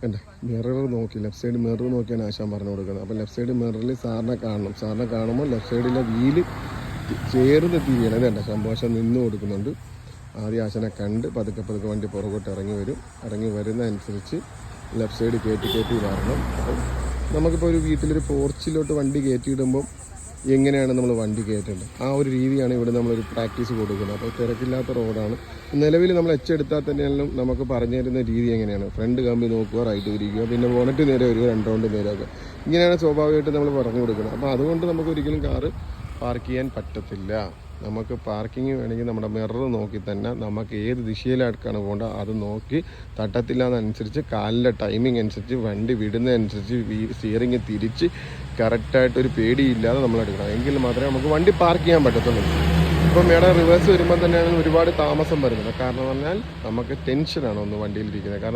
കണ്ടേ മിറർ നോക്കി, left side mirror നോക്കിയാണ് ആശാൻ പറഞ്ഞു കൊടുക്കുന്നത്. അപ്പോൾ ലെഫ്റ്റ് സൈഡ് മിററിൽ സാറിനെ കാണണം. സാറിനെ കാണുമ്പോൾ ലെഫ്റ്റ് സൈഡിലെ വീല് ചേർന്ന് തിരിയണം. ഇതല്ല ശംഭുവാശാൻ നിന്ന് കൊടുക്കുന്നുണ്ട്. ആദ്യം ആശാനെ കണ്ട് പതുക്കെ പതുക്കെ വണ്ടി പുറകോട്ട് ഇറങ്ങി വരും. ഇറങ്ങി വരുന്നതനുസരിച്ച് ലെഫ്റ്റ് സൈഡ് കയറ്റി വരണം. അപ്പം നമുക്കിപ്പോൾ ഒരു വീട്ടിലൊരു പോർച്ചിലോട്ട് വണ്ടി കയറ്റിയിടുമ്പം എങ്ങനെയാണ് നമ്മൾ വണ്ടി കയറ്റേണ്ടത്, ആ ഒരു രീതിയാണ് ഇവിടെ നമ്മളൊരു പ്രാക്ടീസ് കൊടുക്കുന്നത്. അപ്പോൾ തിരക്കില്ലാത്ത റോഡാണ്. നിലവിൽ നമ്മൾ എച്ചെടുത്താൽ തന്നെയാലും നമുക്ക് പറഞ്ഞു തരുന്ന രീതി എങ്ങനെയാണ്, ഫ്രണ്ട് കമ്പി നോക്കുക, റൈറ്റ് തിരിക്കുക, പിന്നെ ബോണറ്റ് നേരെ വരിക, 2 റൗണ്ട് നേരെ വരിക. ഇങ്ങനെയാണ് സ്വാഭാവികമായിട്ട് നമ്മൾ പറഞ്ഞു കൊടുക്കുന്നത്. അപ്പോൾ അതുകൊണ്ട് നമുക്ക് ഒരിക്കലും കാറ് പാർക്ക് ചെയ്യാൻ പറ്റത്തില്ല. നമുക്ക് പാർക്കിങ് വേണമെങ്കിൽ നമ്മുടെ മിറർ നോക്കി തന്നെ നമുക്ക് ഏത് ദിശയിലേക്കാണ് പോകേണ്ടത് അത് നോക്കി, തട്ടത്തില്ല എന്നനുസരിച്ച് കാലിൻ്റെ ടൈമിംഗ് അനുസരിച്ച് വണ്ടി വിടുന്നതനുസരിച്ച് സ്റ്റിയറിങ് തിരിച്ച് കറക്റ്റായിട്ടൊരു പേടിയില്ലാതെ നമ്മൾ എടുക്കണം. എങ്കിൽ മാത്രമേ നമുക്ക് വണ്ടി പാർക്ക് ചെയ്യാൻ പറ്റത്തുള്ളൂ. ഇപ്പം മേഡം റിവേഴ്സ് വരുമ്പോൾ തന്നെയാണ് ഒരുപാട് താമസം വരുന്നത്. കാരണം പറഞ്ഞാൽ നമുക്ക് ടെൻഷനാണ് ഒന്ന് വണ്ടിയിലിരിക്കുന്നത്. കാരണം